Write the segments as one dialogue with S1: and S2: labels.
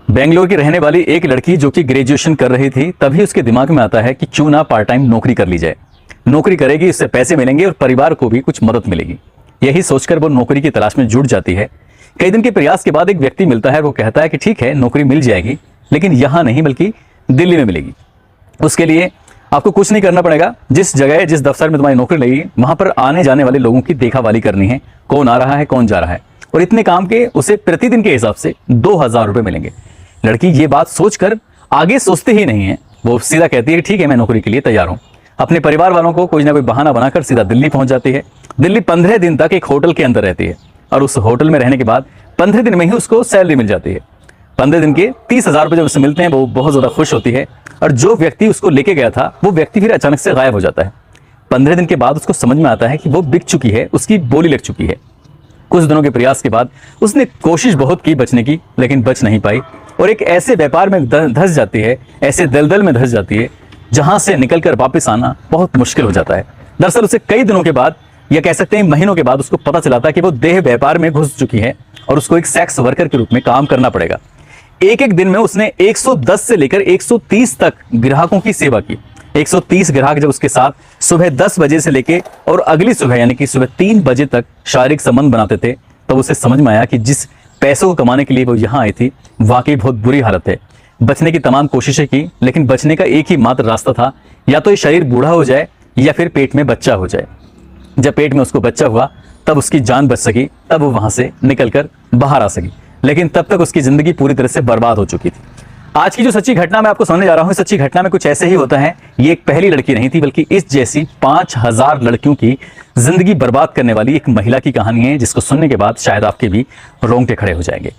S1: बेंगलोर की रहने वाली एक लड़की जो कि ग्रेजुएशन कर रही थी, तभी उसके दिमाग में आता है कि क्यों ना पार्ट टाइम नौकरी कर ली जाए। नौकरी करेगी, इससे पैसे मिलेंगे और परिवार को भी कुछ मदद मिलेगी। यही सोचकर वो नौकरी की तलाश में जुट जाती है। कई दिन के प्रयास के बाद एक व्यक्ति मिलता है। वो कहता है कि ठीक है, नौकरी मिल जाएगी, लेकिन यहाँ नहीं बल्कि दिल्ली में मिलेगी। उसके लिए आपको कुछ नहीं करना पड़ेगा। जिस जगह, जिस दफ्तर में तुम्हारी नौकरी लगेगी, वहां पर आने जाने वाले लोगों की देखावाली करनी है, कौन आ रहा है, कौन जा रहा है, और इतने काम के उसे प्रतिदिन के हिसाब से 2000 रुपए मिलेंगे। लड़की ये बात सोचकर आगे सोचते ही नहीं है। वो सीधा कहती है कि ठीक है, मैं नौकरी के लिए तैयार हूं। अपने परिवार वालों को कोई ना कोई बहाना बनाकर सीधा दिल्ली पहुंच जाती है। दिल्ली 15 दिन तक एक होटल के अंदर रहती है और उस होटल में रहने के बाद 15 दिन में ही उसको सैलरी मिल जाती है। 15 दिन के 30,000 रुपए जब उसे मिलते हैं, वो बहुत ज्यादा खुश होती है। और जो व्यक्ति उसको लेके गया था, वो व्यक्ति फिर अचानक से गायब हो जाता है। 15 दिन के बाद उसको समझ में आता है कि वो बिक चुकी है, उसकी बोली लग चुकी है। कुछ दिनों के प्रयास के बाद उसने कोशिश बहुत की बचने की, लेकिन बच नहीं पाई और एक ऐसे व्यापार में धंस जाती है, ऐसे दलदल में धंस जाती है जहां से निकलकर वापस आना बहुत मुश्किल हो जाता है। दरअसल उसे कई दिनों के बाद, या कह सकते हैं महीनों के बाद, उसको पता चला था कि वो देह व्यापार में घुस चुकी है और उसको एक सेक्स वर्कर के रूप में काम करना पड़ेगा। एक एक दिन में उसने 110 से लेकर 130 तक ग्राहकों की सेवा की। 130 ग्राहक जब उसके साथ सुबह 10 बजे से लेके और अगली सुबह यानी कि सुबह 3 बजे तक शारीरिक संबंध बनाते थे, तब उसे समझ में आया कि जिस पैसों को कमाने के लिए वो यहाँ आई थी, वाकई बहुत बुरी हालत है। बचने की तमाम कोशिशें की, लेकिन बचने का एक ही मात्र रास्ता था, या तो ये शरीर बूढ़ा हो जाए या फिर पेट में बच्चा हो जाए। जब पेट में उसको बच्चा हुआ, तब उसकी जान बच सकी, तब वो वहां से निकलकर बाहर आ सकी, लेकिन तब तक उसकी जिंदगी पूरी तरह से बर्बाद हो चुकी थी। आज की जो सच्ची घटना मैं आपको सुनाने जा रहा हूं, इस सच्ची घटना में कुछ ऐसे ही होता है। ये एक पहली लड़की नहीं थी, बल्कि इस जैसी 5000 लड़कियों की जिंदगी बर्बाद करने वाली एक महिला की कहानी है, जिसको सुनने के बाद शायद आपके भी रोंगटे खड़े हो जाएंगे।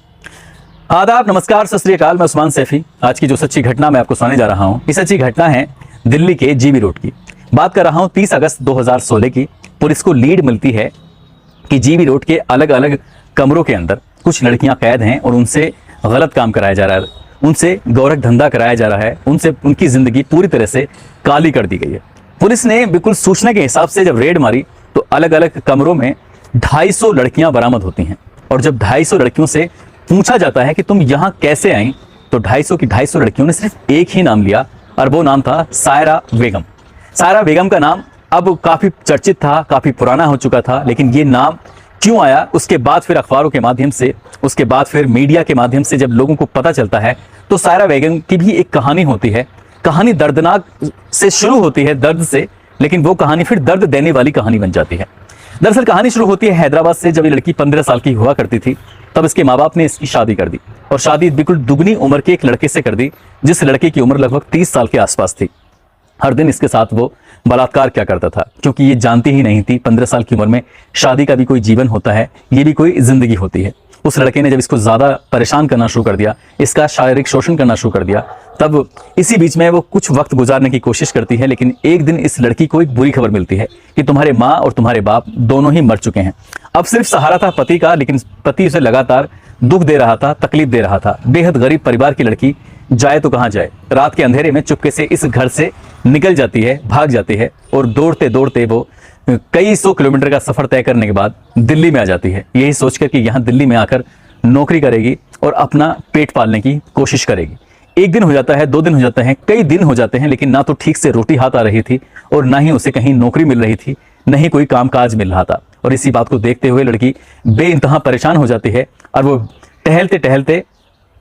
S1: आदाब, नमस्कार, सत श्री अकाल। मैं उस्मान सैफी। आज की जो सच्ची घटना मैं आपको सुनाने जा रहा हूं, ये सच्ची घटना है दिल्ली के जीबी रोड की। बात कर रहा हूं 30 अगस्त 2016 की। पुलिस को लीड मिलती है कि जीबी रोड के अलग अलग कमरों के अंदर कुछ लड़कियां कैद हैं और उनसे गलत काम कराया जा रहा है, उनसे गौरख धंधा कराया जा रहा है, उनसे उनकी जिंदगी पूरी तरह से काली कर दी गई है। पुलिस ने बिल्कुल सूचना के हिसाब से जब रेड मारी, तो अलग अलग कमरों में 250 लड़कियां बरामद होती हैं। और जब 250 लड़कियों से पूछा जाता है कि तुम यहां कैसे आई, तो 250 की 250 लड़कियों ने सिर्फ एक ही नाम लिया, और वो नाम था सायरा बेगम। सायरा बेगम का नाम अब काफी चर्चित था, काफी पुराना हो चुका था, लेकिन ये नाम क्यों आया, उसके बाद फिर अखबारों के माध्यम से, उसके बाद फिर मीडिया के माध्यम से जब लोगों को पता चलता है, तो सायरा बेगम की भी एक कहानी होती है। कहानी दर्दनाक से शुरू होती है, दर्द से, लेकिन वो कहानी फिर दर्द देने वाली कहानी बन जाती है। दरअसल कहानी शुरू होती है हैदराबाद से। जब ये लड़की 15 साल की हुआ करती थी, तब इसके माँ बाप ने इसकी शादी कर दी, और शादी बिल्कुल दुगनी उम्र के एक लड़के से कर दी, जिस लड़के की उम्र लगभग 30 साल के आसपास थी। हर दिन इसके साथ वो बलात्कार क्या करता था, क्योंकि ये जानती ही नहीं थी 15 साल की उम्र में शादी का भी कोई जीवन होता है, ये भी कोई जिंदगी होती है। उस लड़के ने जब इसको ज्यादा परेशान करना शुरू कर दिया, इसका शारीरिक शोषण करना शुरू कर दिया, तब इसी बीच में वो कुछ वक्त गुजारने की कोशिश करती है। लेकिन एक दिन इस लड़की को एक बुरी खबर मिलती है कि तुम्हारे माँ और तुम्हारे बाप दोनों ही मर चुके हैं। अब सिर्फ सहारा था पति का, लेकिन पति उसे लगातार दुख दे रहा था, तकलीफ दे रहा था। बेहद गरीब परिवार की लड़की जाए तो कहां जाए। रात के अंधेरे में चुपके से इस घर से निकल जाती है, भाग जाती है, और दौड़ते दौड़ते वो कई 100 किलोमीटर का सफर तय करने के बाद दिल्ली में आ जाती है, यही सोचकर कि यहाँ दिल्ली में आकर नौकरी करेगी और अपना पेट पालने की कोशिश करेगी। एक दिन हो जाता है, 2 दिन हो जाते हैं, कई दिन हो जाते हैं, लेकिन ना तो ठीक से रोटी हाथ आ रही थी और ना ही उसे कहीं नौकरी मिल रही थी, न ही कोई कामकाज मिल रहा था। और इसी बात को देखते हुए लड़की बेइंतहा परेशान हो जाती है और वो टहलते टहलते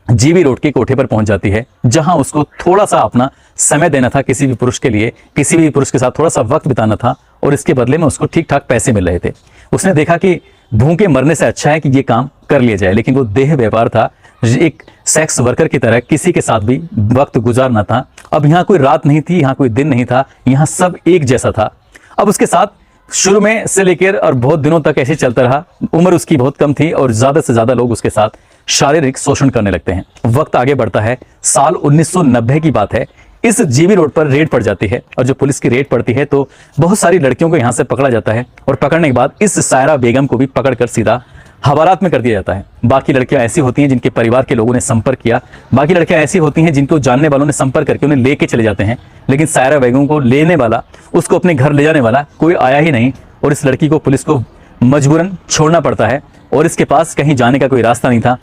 S1: जीबी रोड के कोठे पर पहुंच जाती है, जहां उसको थोड़ा सा अपना समय देना था किसी भी पुरुष के लिए, किसी भी पुरुष के साथ थोड़ा सा वक्त बिताना था, और इसके बदले में उसको ठीक ठाक पैसे मिल रहे थे। उसने देखा कि भूखे मरने से अच्छा है कि ये काम कर लिया जाए, लेकिन वो देह व्यापार था, एक सेक्स वर्कर की तरह किसी के साथ भी वक्त गुजारना था। अब यहाँ कोई रात नहीं थी, यहाँ कोई दिन नहीं था, यहाँ सब एक जैसा था। अब उसके साथ शुरू में से लेकर और बहुत दिनों तक ऐसे चलता रहा। उम्र उसकी बहुत कम थी और ज्यादा से ज्यादा लोग उसके साथ शारीरिक शोषण करने लगते हैं। वक्त आगे बढ़ता है, साल 1990 की बात है। इस जीबी रोड पर रेड पड़ जाती है, और जो पुलिस की रेड पड़ती है तो बहुत सारी लड़कियों को यहां से पकड़ा जाता है, और पकड़ने के बाद इस सायरा बेगम को भी पकड़कर सीधा हवालात में कर दिया जाता है। बाकी लड़कियां ऐसी होती हैं जिनके परिवार के लोगों ने संपर्क किया, बाकी लड़कियां ऐसी होती हैं जिनको जानने वालों ने संपर्क करके उन्हें लेके चले जाते हैं, लेकिन सायरा बेगम को लेने वाला, उसको अपने घर ले जाने वाला कोई आया ही नहीं, और इस लड़की को पुलिस को मजबूरन छोड़ना पड़ता है, और इसके पास कहीं जाने का कोई रास्ता नहीं था।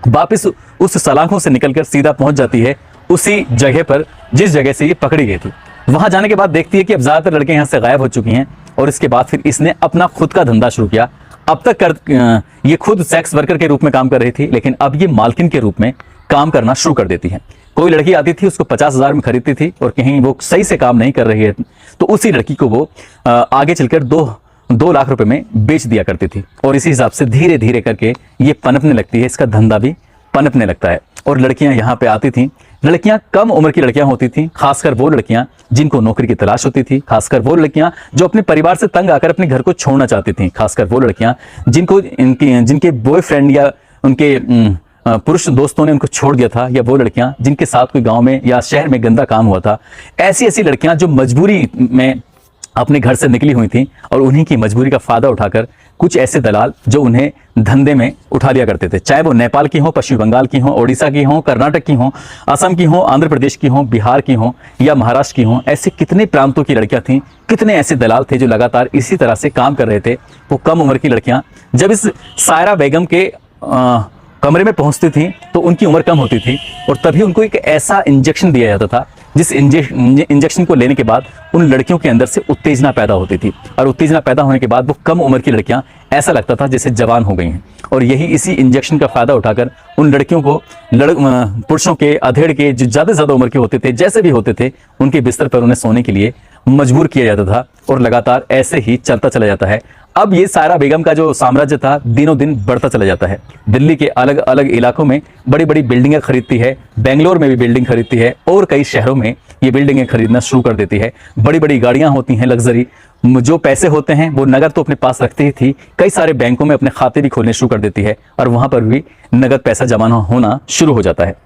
S1: वापस उस सलाखों से निकलकर सीधा पहुंच जाती है उसी जगह पर जिस जगह से ये पकड़ी गई थी। वहां जाने के बाद देखती है कि अब ज्यादातर लड़के यहां से गायब हो चुकी हैं और इसके बाद फिर इसने अपना खुद का धंधा शुरू किया। अब तक ये खुद सेक्स वर्कर के रूप में काम कर रही थी, लेकिन अब ये मालकिन के रूप में काम करना शुरू कर देती है। कोई लड़की आती थी, उसको 50,000 में खरीदती थी और कहीं वो सही से काम नहीं कर रही है तो उसी लड़की को वो आगे चलकर 2 लाख रुपए में बेच दिया करती थी। और इसी हिसाब से धीरे धीरे करके ये पनपने लगती है, इसका धंधा भी पनपने लगता है। और लड़कियां यहाँ पे आती थी, लड़कियां कम उम्र की लड़कियां होती थी, खासकर वो लड़कियां जिनको नौकरी की तलाश होती थी, खासकर वो लड़कियां जो अपने परिवार से तंग आकर अपने घर को छोड़ना चाहती थी, खासकर वो लड़कियां जिनके बॉयफ्रेंड या उनके पुरुष दोस्तों ने उनको छोड़ दिया था, या वो लड़कियां जिनके साथ कोई गांव में या शहर में गंदा काम हुआ था। ऐसी लड़कियां जो मजबूरी में अपने घर से निकली हुई थी और उन्हीं की मजबूरी का फायदा उठाकर कुछ ऐसे दलाल जो उन्हें धंधे में उठा लिया करते थे, चाहे वो नेपाल की हो, पश्चिम बंगाल की हो, ओडिशा की हो, कर्नाटक की हो, असम की हो, आंध्र प्रदेश की हो, बिहार की हो या महाराष्ट्र की हो। ऐसे कितने प्रांतों की लड़कियां थीं, कितने ऐसे दलाल थे जो लगातार इसी तरह से काम कर रहे थे। वो कम उम्र की लड़कियां जब इस सायरा बेगम के कमरे में पहुंचती थी तो उनकी उम्र कम होती थी और तभी उनको एक ऐसा इंजेक्शन दिया जाता था जिस इंजेक्शन को लेने के बाद उन लड़कियों के अंदर से उत्तेजना पैदा होती थी और उत्तेजना पैदा होने के बाद वो कम उम्र की लड़कियां ऐसा लगता था जैसे जवान हो गई हैं। और यही इसी इंजेक्शन का फायदा उठाकर उन लड़कियों को पुरुषों के अधेड़ के जो ज्यादा उम्र के होते थे, जैसे भी होते थे, उनके बिस्तर पर उन्हें सोने के लिए मजबूर किया जाता था और लगातार ऐसे ही चलता चला जाता है। अब ये सायरा बेगम का जो साम्राज्य था दिनों दिन बढ़ता चला जाता है। दिल्ली के अलग अलग इलाकों में बड़ी बड़ी बिल्डिंगें खरीदती है, बेंगलोर में भी बिल्डिंग खरीदती है और कई शहरों में ये बिल्डिंगें खरीदना शुरू कर देती है। बड़ी बड़ी गाड़ियां होती हैं लग्जरी, जो पैसे होते हैं वो नगद तो अपने पास रखती ही थी, कई सारे बैंकों में अपने खाते भी खोलने शुरू कर देती है और वहां पर भी नगद पैसा जमा होना शुरू हो जाता है।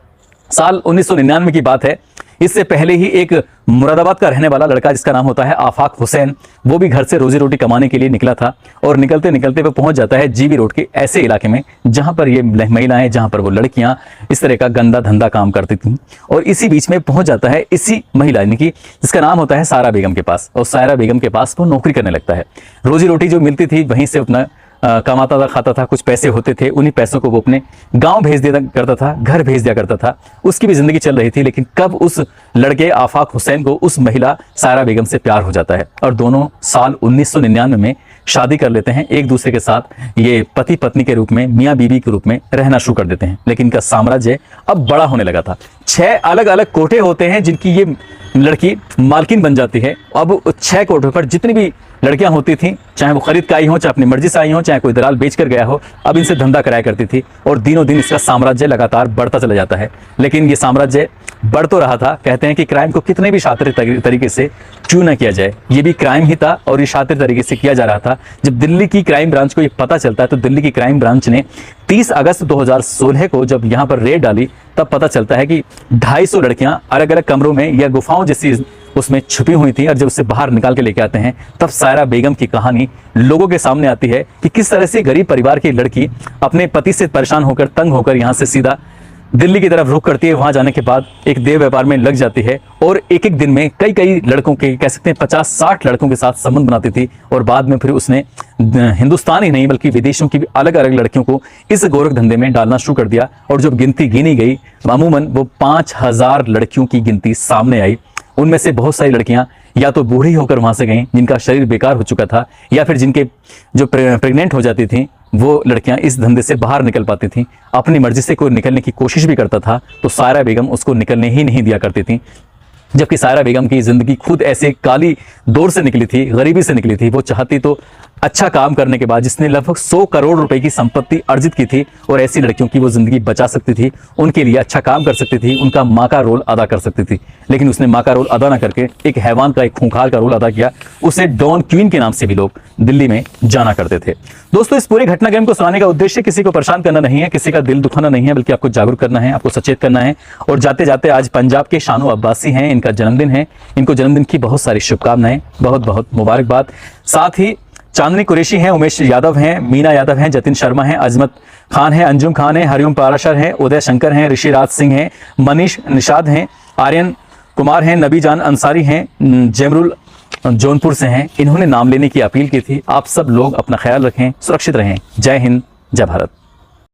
S1: साल 1999 की बात है। इससे पहले ही एक मुरादाबाद का रहने वाला लड़का जिसका नाम होता है आफाक हुसैन, वो भी घर से रोजी रोटी कमाने के लिए निकला था और निकलते निकलते वो पहुंच जाता है जीबी रोड के ऐसे इलाके में जहां पर ये महिलाएं, जहां पर वो लड़कियां इस तरह का गंदा धंधा काम करती थी। और इसी बीच में पहुंच जाता है इसी महिला यानी कि जिसका नाम होता है सायरा बेगम के पास, और सायरा बेगम के पास वो नौकरी करने लगता है। रोजी रोटी जो मिलती थी वहीं से अपना कमाता था, खाता था, कुछ पैसे होते थे, उन्हीं पैसों को वो अपने गांव भेज दिया करता था, घर भेज दिया करता था। उसकी भी जिंदगी चल रही थी। लेकिन कब उस लड़के आफाक हुसैन को उस महिला सायरा बेगम से प्यार हो जाता है और दोनों साल 1999 में शादी कर लेते हैं। एक दूसरे के साथ ये पति पत्नी के रूप में, मियाँ बीवी के रूप में रहना शुरू कर देते हैं। लेकिन इनका साम्राज्य अब बड़ा होने लगा था। 6 अलग अलग कोठे होते हैं जिनकी ये लड़की मालकिन बन जाती है। अब 6 कोठों पर जितनी भी लड़कियां होती थी, चाहे वो खरीद के आई हो, चाहे अपनी मर्जी से आई हो, चाहे कोई दलाल बेच कर गया हो, अब इनसे धंधा कराया करती थी और दिनों दिन इसका साम्राज्य लगातार बढ़ता चला जाता है। लेकिन ये साम्राज्य बढ़ तो रहा था। कहते हैं कि क्राइम को कितने भी शातिर तरीके से क्यों ना किया जाए, ये भी क्राइम ही था और ये शातिर तरीके से किया जा रहा था। जब दिल्ली की क्राइम ब्रांच को ये पता चलता है तो दिल्ली की क्राइम ब्रांच ने 30 अगस्त 2016 को जब यहाँ पर रेड डाली तब पता चलता है कि 250 लड़कियां अलग अलग कमरों में या गुफाओं जैसी उसमें छुपी हुई थी। और जब उसे बाहर निकाल के लेके आते हैं तब सायरा बेगम की कहानी लोगों के सामने आती है कि किस तरह से गरीब परिवार की लड़की अपने पति से परेशान होकर, तंग होकर यहाँ से सीधा दिल्ली की तरफ रुख करती है। वहां जाने के बाद एक देह व्यापार में लग जाती है और एक एक दिन में कई लड़कों के, कह सकते हैं 50-60 लड़कों के साथ संबंध बनाती थी। और बाद में फिर उसने हिंदुस्तान ही नहीं बल्कि विदेशों की भी अलग अलग लड़कियों को इस गोरख धंधे में डालना शुरू कर दिया। और जब गिनती गिनी गई अमूमन वो 5000 लड़कियों की गिनती सामने आई। उनमें से बहुत सारी लड़कियां या तो बूढ़ी होकर वहां से गईं, जिनका शरीर बेकार हो चुका था, या फिर जिनके जो प्रेग्नेंट हो जाती थी वो लड़कियां इस धंधे से बाहर निकल पाती थीं। अपनी मर्जी से कोई निकलने की कोशिश भी करता था तो सायरा बेगम उसको निकलने ही नहीं दिया करती थी। जबकि सायरा बेगम की जिंदगी खुद ऐसे काली दौर से निकली थी, गरीबी से निकली थी। वो चाहती तो अच्छा काम करने के बाद, जिसने लगभग 100 करोड़ रुपए की संपत्ति अर्जित की थी और ऐसी लड़कियों की वो जिंदगी बचा सकती थी, उनके लिए अच्छा काम कर सकती थी, उनका माँ का रोल अदा कर सकती थी। लेकिन उसने माँ का रोल अदा ना करके एक हैवान का, एक खूंखार का रोल अदा किया। उसे डॉन क्वीन के नाम से भी लोग दिल्ली में जाना करते थे। दोस्तों, इस पूरे घटनाक्रम को सुनाने का उद्देश्य किसी को परेशान करना नहीं है, किसी का दिल दुखाना नहीं है, बल्कि आपको जागरूक करना है, आपको सचेत करना है। और जाते जाते आज पंजाब के शानो अब्बासी हैं, इनका जन्मदिन है। इनको जन्मदिन की बहुत सारी शुभकामनाएं, बहुत बहुत मुबारकबाद। साथ ही चांदनी कुरैशी हैं, उमेश यादव हैं, मीना यादव हैं, जतिन शर्मा हैं, अजमत खान हैं, अंजुम खान हैं, हरिओम पाराशर हैं, उदय शंकर हैं, ऋषिराज सिंह हैं, मनीष निषाद हैं, आर्यन कुमार हैं, नबी जान अंसारी हैं, जमरुल जौनपुर से हैं। इन्होंने नाम लेने की अपील की थी। आप सब लोग अपना ख्याल रखें, सुरक्षित रहें। जय हिंद, जय भारत।